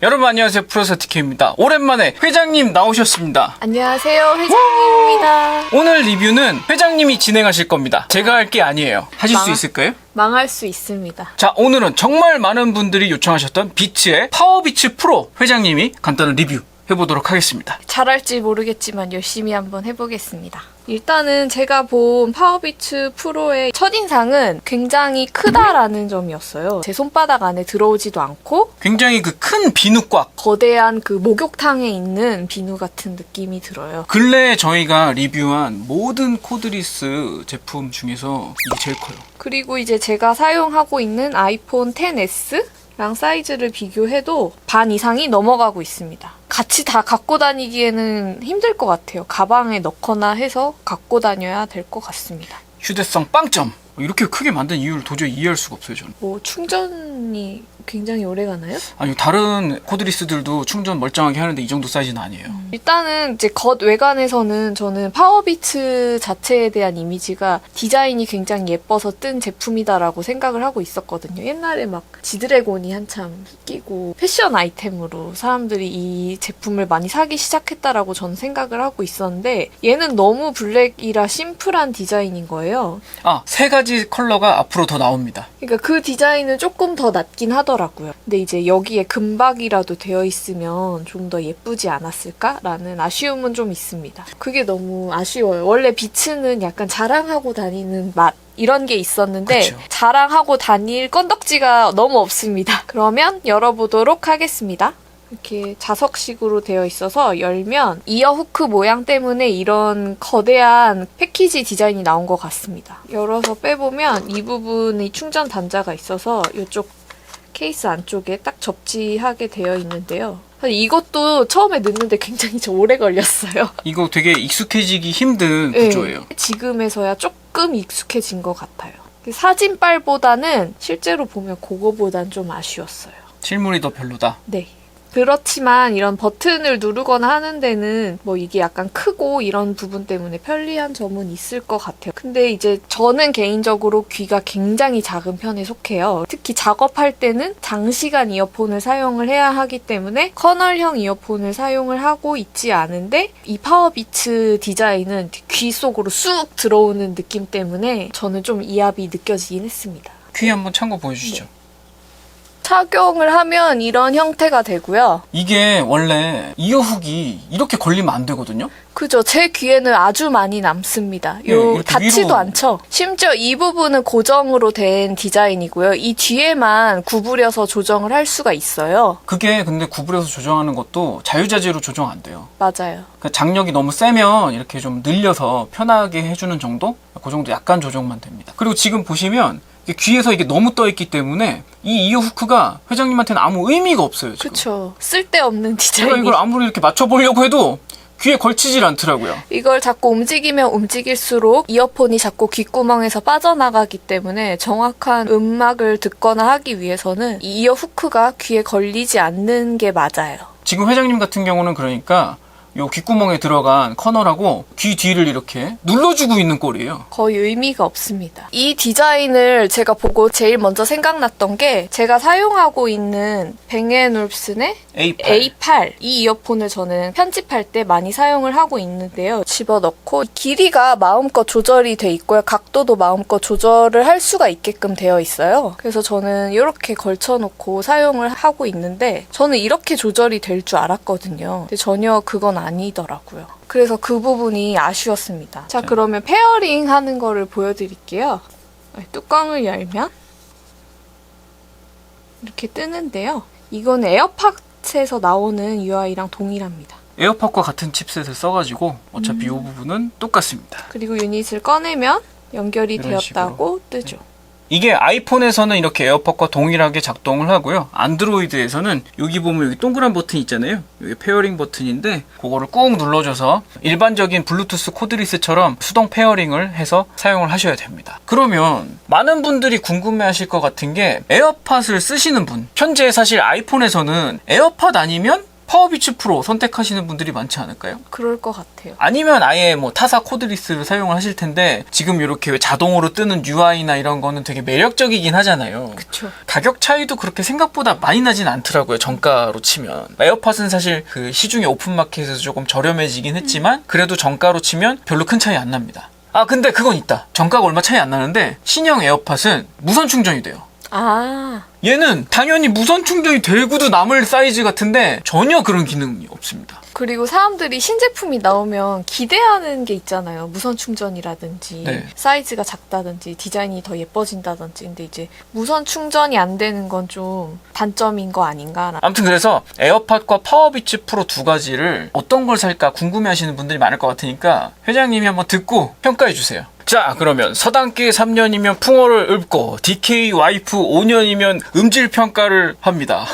여러분 안녕하세요, 프로서티케입니다. 오랜만에 회장님 나오셨습니다. 안녕하세요, 회장님입니다. 오늘 리뷰는 회장님이 진행하실 겁니다. 제가 할 게 아니에요. 하실 수 있을까요? 망할 수 있습니다. 자, 오늘은 정말 많은 분들이 요청하셨던 비츠의 파워비츠 프로 회장님이 간단한 리뷰 해보도록 하겠습니다. 잘할지 모르겠지만 열심히 한번 해보겠습니다. 일단은 제가 본 파워비츠 프로의 첫인상은 굉장히 크다라는 점이었어요. 제 손바닥 안에 들어오지도 않고 굉장히 그 큰 비누꽉, 거대한 그 목욕탕에 있는 비누 같은 느낌이 들어요. 근래에 저희가 리뷰한 모든 코드리스 제품 중에서 이게 제일 커요. 그리고 이제 제가 사용하고 있는 아이폰 XS 랑 사이즈를 비교해도 반 이상이 넘어가고 있습니다. 같이 다 갖고 다니기에는 힘들 것 같아요. 가방에 넣거나 해서 갖고 다녀야 될 것 같습니다. 휴대성 빵점! 이렇게 크게 만든 이유를 도저히 이해할 수가 없어요, 저는. 뭐 충전이 굉장히 오래 가나요? 아니, 다른 코드리스들도 충전 멀쩡하게 하는데 이 정도 사이즈는 아니에요. 일단은 이제 겉 외관에서는 저는 파워비츠 자체에 대한 이미지가 디자인이 굉장히 예뻐서 뜬 제품이다라고 생각을 하고 있었거든요. 옛날에 막 지드래곤이 한참 끼고 패션 아이템으로 사람들이 이 제품을 많이 사기 시작했다라고 전 생각을 하고 있었는데 얘는 너무 블랙이라 심플한 디자인인 거예요. 아, 세 가지 컬러가 앞으로 더 나옵니다. 그러니까 그 디자인은 조금 더 낫긴 하더라고요. 근데 이제 여기에 금박이라도 되어 있으면 좀 더 예쁘지 않았을까라는 아쉬움은 좀 있습니다. 그게 너무 아쉬워요. 원래 비츠는 약간 자랑하고 다니는 맛 이런 게 있었는데 그쵸. 자랑하고 다닐 건덕지가 너무 없습니다. 그러면 열어보도록 하겠습니다. 이렇게 자석식으로 되어 있어서 열면 이어 후크 모양 때문에 이런 거대한 패키지 디자인이 나온 것 같습니다. 열어서 빼보면 이 부분이 충전 단자가 있어서 이쪽 케이스 안쪽에 딱 접지하게 되어 있는데요. 사실 이것도 처음에 넣는데 굉장히 좀 오래 걸렸어요. 이거 되게 익숙해지기 힘든 네, 구조예요. 지금에서야 조금 익숙해진 것 같아요. 사진빨보다는 실제로 보면 그거보단 좀 아쉬웠어요. 실물이 더 별로다. 네. 그렇지만 이런 버튼을 누르거나 하는 데는 뭐 이게 약간 크고 이런 부분 때문에 편리한 점은 있을 것 같아요. 근데 이제 저는 개인적으로 귀가 굉장히 작은 편에 속해요. 특히 작업할 때는 장시간 이어폰을 사용을 해야 하기 때문에 커널형 이어폰을 사용을 하고 있지 않은데 이 파워비츠 디자인은 귀 속으로 쑥 들어오는 느낌 때문에 저는 좀 이압이 느껴지긴 했습니다. 귀 한번 참고 보여주시죠. 네. 착용을 하면 이런 형태가 되고요. 이게 원래 이어훅이 이렇게 걸리면 안 되거든요. 그죠. 제 귀에는 아주 많이 남습니다. 네, 요 이렇게 닿지도 위로. 않죠. 심지어 이 부분은 고정으로 된 디자인이고요. 이 뒤에만 구부려서 조정을 할 수가 있어요. 그게 근데 구부려서 조정하는 것도 자유자재로 조정 안 돼요. 맞아요. 그러니까 장력이 너무 세면 이렇게 좀 늘려서 편하게 해주는 정도? 그 정도 약간 조정만 됩니다. 그리고 지금 보시면 귀에서 이게 너무 떠있기 때문에 이 이어 후크가 회장님한테는 아무 의미가 없어요. 지금. 그쵸. 쓸데없는 제가 디자인이. 이걸 아무리 이렇게 맞춰보려고 해도 귀에 걸치질 않더라고요. 이걸 자꾸 움직이면 움직일수록 이어폰이 자꾸 귓구멍에서 빠져나가기 때문에 정확한 음악을 듣거나 하기 위해서는 이 이어 후크가 귀에 걸리지 않는 게 맞아요. 지금 회장님 같은 경우는 그러니까 요 귓구멍에 들어간 커널하고 귀 뒤를 이렇게 눌러주고 있는 꼴이에요. 거의 의미가 없습니다. 이 디자인을 제가 보고 제일 먼저 생각났던 게 제가 사용하고 있는 뱅앤올ufsen의 A8 이 이어폰을 저는 편집할 때 많이 사용을 하고 있는데요. 집어넣고 길이가 마음껏 조절이 돼 있고요. 각도도 마음껏 조절을 할 수가 있게끔 되어 있어요. 그래서 저는 이렇게 걸쳐놓고 사용을 하고 있는데 저는 이렇게 조절이 될 줄 알았거든요. 근데 전혀 그건 아니더라고요. 그래서 그 부분이 아쉬웠습니다. 자, 그러면 페어링 하는 거를 보여드릴게요. 뚜껑을 열면 이렇게 뜨는데요. 이건 에어팟에서 나오는 UI랑 동일합니다. 에어팟과 같은 칩셋을 써가지고 어차피 이 부분은 똑같습니다. 그리고 유닛을 꺼내면 연결이 이런 되었다고 뜨죠. 이게 아이폰에서는 이렇게 에어팟과 동일하게 작동을 하고요. 안드로이드에서는 여기 보면 여기 동그란 버튼 있잖아요. 이게 페어링 버튼인데 그거를 꾹 눌러줘서 일반적인 블루투스 코드리스처럼 수동 페어링을 해서 사용을 하셔야 됩니다. 그러면 많은 분들이 궁금해하실 것 같은 게 에어팟을 쓰시는 분, 현재 사실 아이폰에서는 에어팟 아니면 파워비치 프로 선택하시는 분들이 많지 않을까요? 그럴 것 같아요. 아니면 아예 뭐 타사 코드리스를 사용을 하실 텐데 지금 이렇게 자동으로 뜨는 UI나 이런 거는 되게 매력적이긴 하잖아요. 그쵸. 가격 차이도 그렇게 생각보다 많이 나진 않더라고요. 정가로 치면. 에어팟은 사실 그 시중에 오픈마켓에서 조금 저렴해지긴 했지만 그래도 정가로 치면 별로 큰 차이 안 납니다. 아 근데 그건 있다. 정가가 얼마 차이 안 나는데 신형 에어팟은 무선 충전이 돼요. 아, 얘는 당연히 무선 충전이 되고도 남을 사이즈 같은데 전혀 그런 기능이 없습니다. 그리고 사람들이 신제품이 나오면 기대하는 게 있잖아요. 무선 충전이라든지 네. 사이즈가 작다든지 디자인이 더 예뻐진다든지. 근데 이제 무선 충전이 안 되는 건 좀 단점인 거 아닌가. 아무튼 그래서 에어팟과 파워비치 프로 두 가지를 어떤 걸 살까 궁금해하시는 분들이 많을 것 같으니까 회장님이 한번 듣고 평가해 주세요. 자, 그러면 서당계 3년이면 풍어를 읊고 DK 와이프 5년이면 음질 평가를 합니다.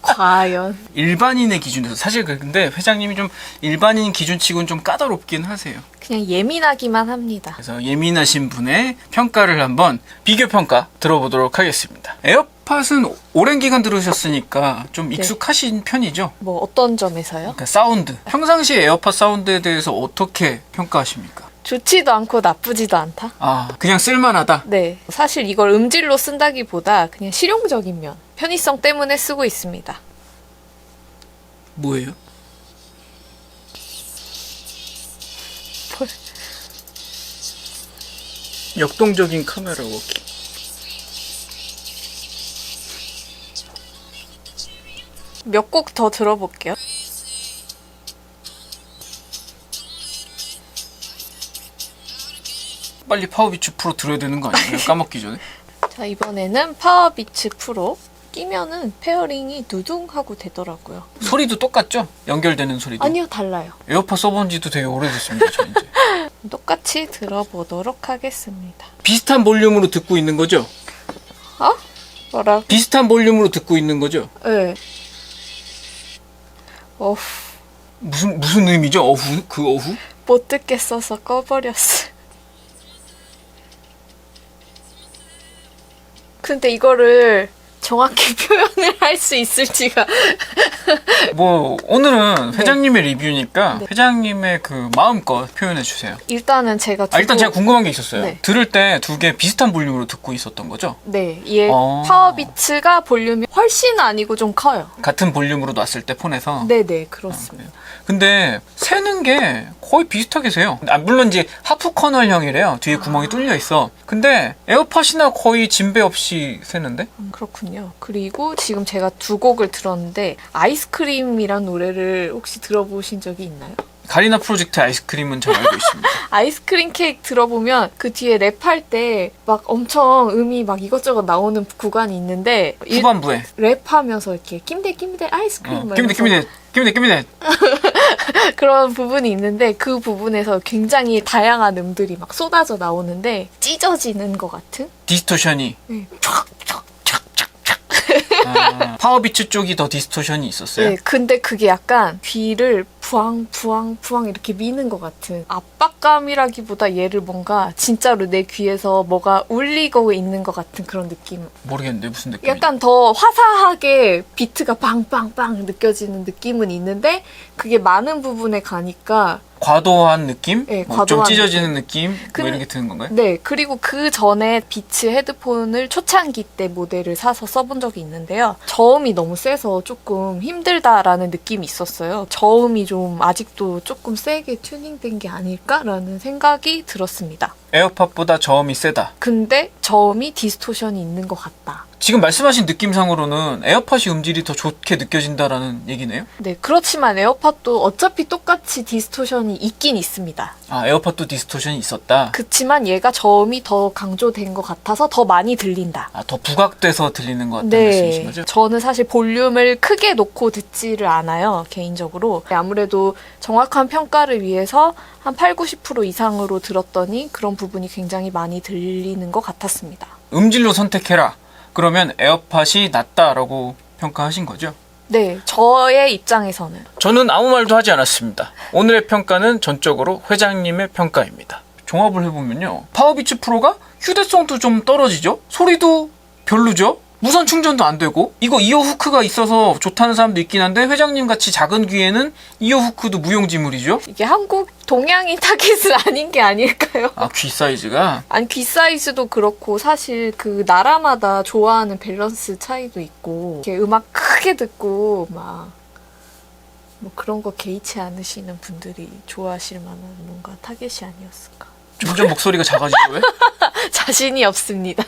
과연. 일반인의 기준에서 사실 근데 회장님이 좀 일반인 기준치고는 좀 까다롭긴 하세요. 그냥 예민하기만 합니다. 그래서 예민하신 분의 평가를 한번 비교 평가 들어보도록 하겠습니다. 에어팟은 오랜 기간 들으셨으니까 좀 익숙하신 편이죠? 뭐 어떤 점에서요? 그러니까 사운드. 평상시에 에어팟 사운드에 대해서 어떻게 평가하십니까? 좋지도 않고 나쁘지도 않다? 아, 그냥 쓸만하다? 네. 사실 이걸 음질로 쓴다기보다 그냥 실용적인 면, 편의성 때문에 쓰고 있습니다. 뭐예요? 뭘. 역동적인 카메라 워킹. 몇 곡 더 들어볼게요. 빨리 파워비치 프로 들어야 되는 거 아니에요? 까먹기 전에? 자, 이번에는 파워비츠 프로. 끼면은 페어링이 누둥하고 되더라고요. 소리도 똑같죠? 연결되는 소리도. 아니요, 달라요. 에어팟 써본 지도 되게 오래됐습니다, 저 이제. 똑같이 들어보도록 하겠습니다. 비슷한 볼륨으로 듣고 있는 거죠? 어? 뭐라? 비슷한 볼륨으로 듣고 있는 거죠? 네. 어후, 무슨 의미죠? 어후? 그 어후? 못 듣겠어서 꺼버렸어. 근데 이거를 정확히 표현을 할 수 있을지가. 뭐 오늘은 회장님의 리뷰니까 네. 회장님의 그 마음껏 표현해 주세요. 일단은 제가 두고, 일단 제가 궁금한 게 있었어요. 네. 들을 때 두 개 비슷한 볼륨으로 듣고 있었던 거죠? 네, 얘 어. 파워비츠가 볼륨이 훨씬 아니고 좀 커요. 같은 볼륨으로 놨을 때 폰에서. 네네, 그렇습니다. 근데 새는 게 거의 비슷하게 새요. 아, 물론 이제 하프 커널형이래요. 뒤에 구멍이 뚫려 있어. 근데 에어팟이나 거의 진배 없이 새는데? 그렇군요. 그리고 지금 제가 두 곡을 들었는데 아이스크림이란 노래를 혹시 들어보신 적이 있나요? 가리나 프로젝트 아이스크림은 잘 알고 있습니다. 아이스크림 케이크 들어보면 그 뒤에 랩할 때 막 엄청 음이 막 이것저것 나오는 구간이 있는데 후반부에. 랩하면서 이렇게 낌대 아이스크림 막 이러면서 끼미대. 그런 부분이 있는데 그 부분에서 굉장히 다양한 음들이 막 쏟아져 나오는데 찢어지는 것 같은? 디스토션이. 네. 아, 파워비츠 쪽이 더 디스토션이 있었어요? 네, 근데 그게 약간 귀를 부앙 이렇게 미는 것 같은 압박감이라기보다 얘를 뭔가 진짜로 내 귀에서 뭐가 울리고 있는 것 같은 그런 느낌. 모르겠는데 무슨 느낌이. 약간 더 화사하게 비트가 빵빵빵 느껴지는 느낌은 있는데 그게 많은 부분에 가니까 과도한 느낌? 네, 뭐 좀 과도한 찢어지는 느낌? 뭐 근데- 이런 게 드는 건가요? 네, 그리고 그 전에 비츠 헤드폰을 초창기 때 모델을 사서 써본 적이 있는데요. 저음이 너무 세서 조금 힘들다라는 느낌이 있었어요. 저음이 좀 아직도 조금 세게 튜닝된 게 아닐까라는 생각이 들었습니다. 에어팟보다 저음이 세다. 근데 저음이 디스토션이 있는 것 같다. 지금 말씀하신 느낌상으로는 에어팟이 음질이 더 좋게 느껴진다라는 얘기네요? 네, 그렇지만 에어팟도 어차피 똑같이 디스토션이 있긴 있습니다. 아, 에어팟도 디스토션이 있었다? 그치만 얘가 저음이 더 강조된 것 같아서 더 많이 들린다. 아, 더 부각돼서 들리는 것 같다는 말씀이신 거죠? 저는 사실 볼륨을 크게 놓고 듣지를 않아요, 개인적으로. 아무래도 정확한 평가를 위해서 한 8, 90% 이상으로 들었더니 그런 부분이 굉장히 많이 들리는 것 같았습니다. 음질로 선택해라. 그러면 에어팟이 낫다라고 평가하신 거죠? 네, 저의 입장에서는. 저는 아무 말도 하지 않았습니다. 오늘의 평가는 전적으로 회장님의 평가입니다. 종합을 해보면요. 파워비치 프로가 휴대성도 좀 떨어지죠? 소리도 별로죠? 무선 충전도 안 되고 이거 이어 후크가 있어서 좋다는 사람도 있긴 한데 회장님 같이 작은 귀에는 이어 후크도 무용지물이죠? 이게 한국 동양인 타깃은 아닌 게 아닐까요? 아, 귀 사이즈가? 아니 귀 사이즈도 그렇고 사실 그 나라마다 좋아하는 밸런스 차이도 있고 이렇게 음악 크게 듣고 막 뭐 그런 거 개의치 않으시는 분들이 좋아하실 만한 뭔가 타겟이 아니었을까. 점점 목소리가 작아지죠 왜? 자신이 없습니다.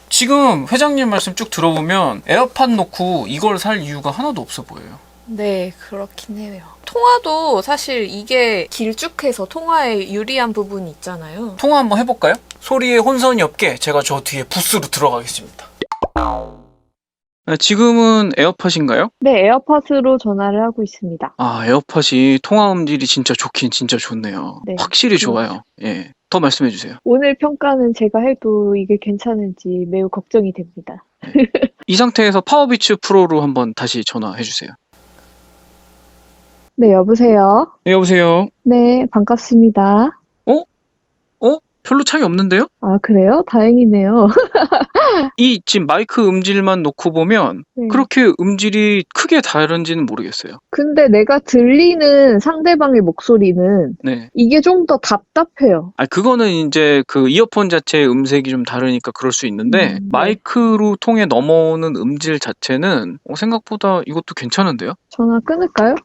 지금 회장님 말씀 쭉 들어보면 에어팟 놓고 이걸 살 이유가 하나도 없어 보여요. 네, 그렇긴 해요. 통화도 사실 이게 길쭉해서 통화에 유리한 부분이 있잖아요. 통화 한번 해볼까요? 소리에 혼선이 없게 제가 저 뒤에 부스로 들어가겠습니다. 지금은 에어팟인가요? 네, 에어팟으로 전화를 하고 있습니다. 아, 에어팟이 통화 음질이 진짜 좋긴 진짜 좋네요. 네, 확실히 좋아요. 예. 더 말씀해 주세요. 오늘 평가는 제가 해도 이게 괜찮은지 매우 걱정이 됩니다. 이 상태에서 파워비츠 프로로 한번 다시 전화해 주세요. 네, 여보세요? 네, 여보세요. 네, 반갑습니다. 별로 차이 없는데요? 아, 그래요? 다행이네요. 이 지금 마이크 음질만 놓고 보면 네. 그렇게 음질이 크게 다른지는 모르겠어요. 근데 내가 들리는 상대방의 목소리는 네. 이게 좀 더 답답해요. 아, 그거는 이제 그 이어폰 자체의 음색이 좀 다르니까 그럴 수 있는데 네. 마이크로 통해 넘어오는 음질 자체는 생각보다 이것도 괜찮은데요? 전화 끊을까요?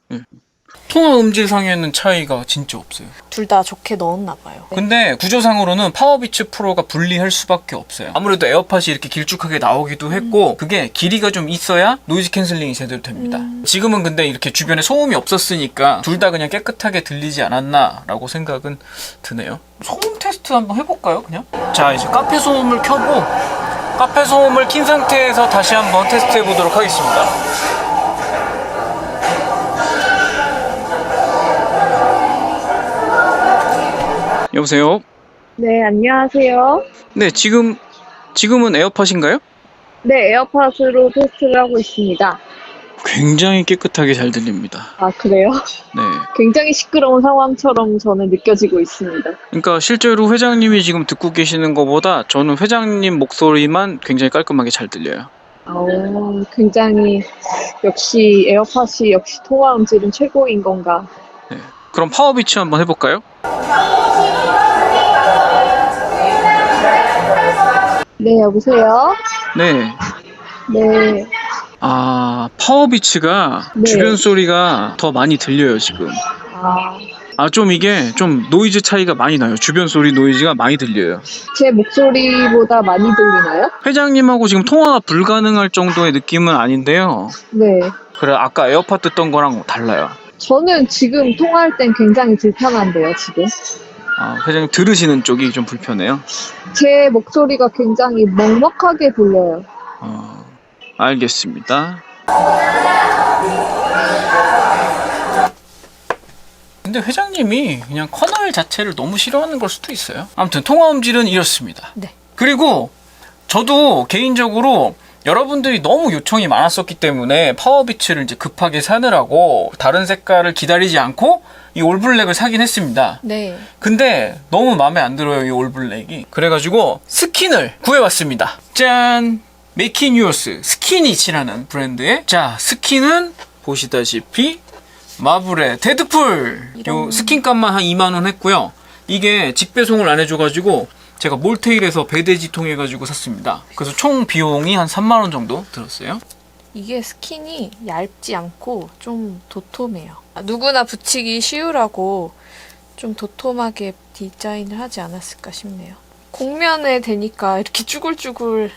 통화 음질상에는 차이가 진짜 없어요. 둘 다 좋게 넣었나 봐요. 근데 구조상으로는 파워비츠 프로가 불리할 수밖에 없어요. 아무래도 에어팟이 이렇게 길쭉하게 나오기도 했고 그게 길이가 좀 있어야 노이즈 캔슬링이 제대로 됩니다. 지금은 근데 이렇게 주변에 소음이 없었으니까 둘 다 그냥 깨끗하게 들리지 않았나라고 생각은 드네요. 소음 테스트 한번 해볼까요, 그냥? 자, 이제 카페 소음을 켜고 카페 소음을 킨 상태에서 다시 한번 테스트 해보도록 하겠습니다. 여보세요? 네, 안녕하세요. 네, 지금은 에어팟인가요? 네, 에어팟으로 테스트를 하고 있습니다. 굉장히 깨끗하게 잘 들립니다. 아, 그래요? 네. 굉장히 시끄러운 상황처럼 저는 느껴지고 있습니다. 그러니까 실제로 회장님이 지금 듣고 계시는 것보다 저는 회장님 목소리만 굉장히 깔끔하게 잘 들려요. 굉장히 역시 에어팟이 역시 통화 음질은 최고인 건가. 네. 그럼 파워비츠 한번 해볼까요? 네, 여보세요? 네. 네. 아, 파워비츠가 네. 주변 소리가 더 많이 들려요, 지금. 좀 이게 좀 노이즈 차이가 많이 나요. 주변 소리 노이즈가 많이 들려요. 제 목소리보다 많이 들리나요? 회장님하고 지금 통화가 불가능할 정도의 느낌은 아닌데요. 네. 그래, 아까 에어팟 듣던 거랑 달라요. 저는 지금 통화할 땐 굉장히 불편한데요, 지금. 아, 회장님 들으시는 쪽이 좀 불편해요. 제 목소리가 굉장히 먹먹하게 들려요. 알겠습니다. 근데 회장님이 그냥 커널 자체를 너무 싫어하는 걸 수도 있어요. 아무튼 통화 음질은 이렇습니다. 네. 그리고 저도 개인적으로 여러분들이 너무 요청이 많았었기 때문에 파워비츠를 이제 급하게 사느라고 다른 색깔을 기다리지 않고 이 올블랙을 사긴 했습니다. 네. 근데 너무 마음에 안 들어요, 이 올블랙이. 그래가지고 스킨을 구해왔습니다. 짠! 메이킹유어스 스키니치라는 브랜드의 자, 스킨은 보시다시피 마블의 데드풀 요 스킨 값만 한 2만원 했고요. 이게 직배송을 안 해줘가지고 제가 몰테일에서 배대지 통해가지고 샀습니다. 그래서 총 비용이 한 3만원 정도 들었어요. 이게 스킨이 얇지 않고 좀 도톰해요. 누구나 붙이기 쉬우라고 좀 도톰하게 디자인을 하지 않았을까 싶네요. 곡면에 대니까 이렇게 쭈글쭈글.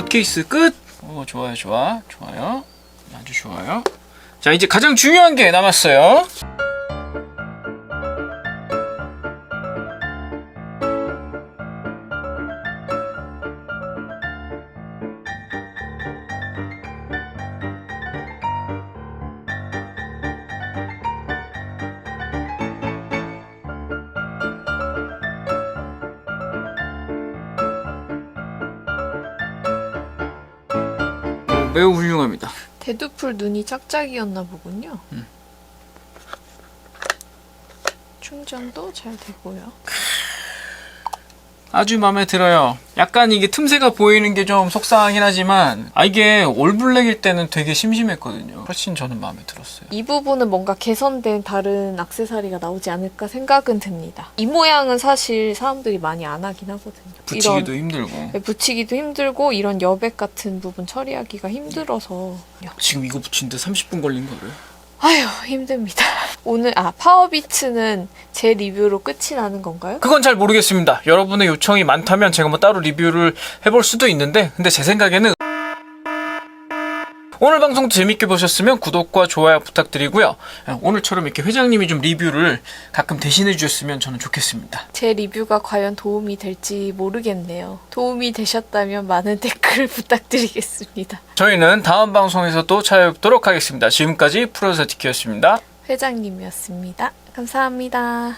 겉케이스 끝. 좋아요, 좋아요. 아주 좋아요. 자, 이제 가장 중요한 게 남았어요. 매우 훌륭합니다. 데드풀 눈이 짝짝이었나 보군요. 충전도 잘 되고요. 아주 마음에 들어요. 약간 이게 틈새가 보이는 게 좀 속상하긴 하지만 이게 올블랙일 때는 되게 심심했거든요. 훨씬 저는 마음에 들었어요. 이 부분은 뭔가 개선된 다른 액세서리가 나오지 않을까 생각은 듭니다. 이 모양은 사실 사람들이 많이 안 하긴 하거든요. 붙이기도 힘들고. 네, 붙이기도 힘들고 이런 여백 같은 부분 처리하기가 힘들어서 지금 이거 붙이는데 30분 걸린 거를. 아휴 힘듭니다. 오늘 파워비츠는 제 리뷰로 끝이 나는 건가요? 그건 잘 모르겠습니다. 여러분의 요청이 많다면 제가 뭐 따로 리뷰를 해볼 수도 있는데 근데 제 생각에는 오늘 방송도 재밌게 보셨으면 구독과 좋아요 부탁드리고요. 오늘처럼 이렇게 회장님이 좀 리뷰를 가끔 대신해 주셨으면 저는 좋겠습니다. 제 리뷰가 과연 도움이 될지 모르겠네요. 도움이 되셨다면 많은 댓글 부탁드리겠습니다. 저희는 다음 방송에서 또 찾아뵙도록 하겠습니다. 지금까지 프로세티키였습니다. 회장님이었습니다. 감사합니다.